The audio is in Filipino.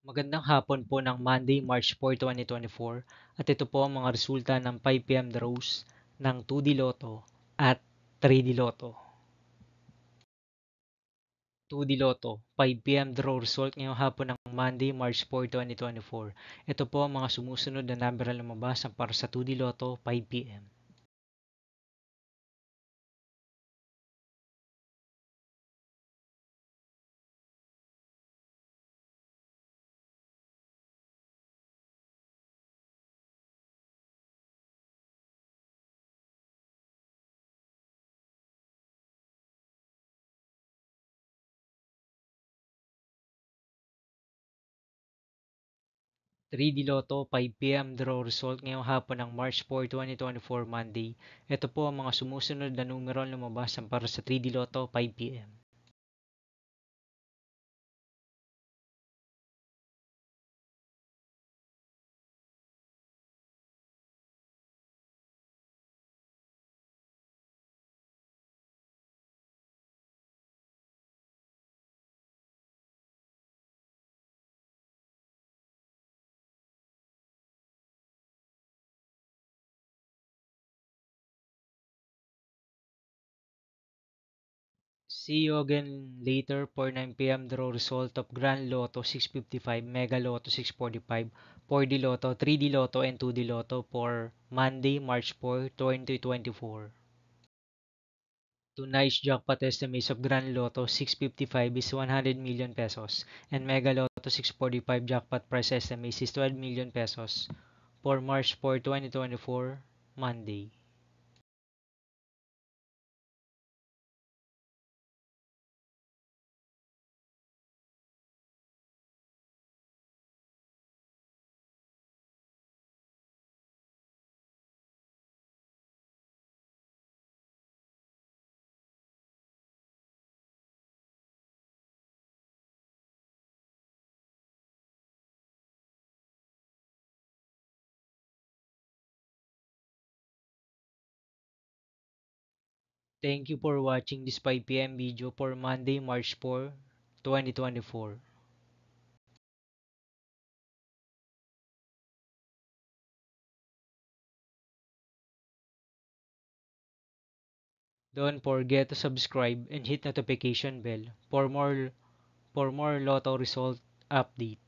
Magandang hapon po ng Monday, March 4, 2024 at ito po ang mga resulta ng 5 p.m. draws ng 2D Lotto at 3D Lotto. 2D Lotto, 5 p.m. draw result ngayong hapon ng Monday, March 4, 2024. Ito po ang mga sumusunod na number na lumabas para sa 2D Lotto 5 p.m. 3D Lotto 5 p.m. draw result ngayong hapon ng March 4, 2024 Monday. Ito po ang mga sumusunod na numero na lumabas para sa 3D Lotto 5 p.m. 'See you again later for 9 p.m. draw result of Grand Lotto 655, Mega Lotto 645, 4D Lotto, 3D Lotto, and 2D Lotto for Monday, March 4, 2024. Tonight's jackpot estimates of Grand Lotto 655 is 100 million pesos and Mega Lotto 645 jackpot price estimates is 12 million pesos for March 4, 2024, Monday. Thank you for watching this 5 p.m. video for Monday, March 4, 2024. Don't forget to subscribe and hit notification bell for more Lotto result update.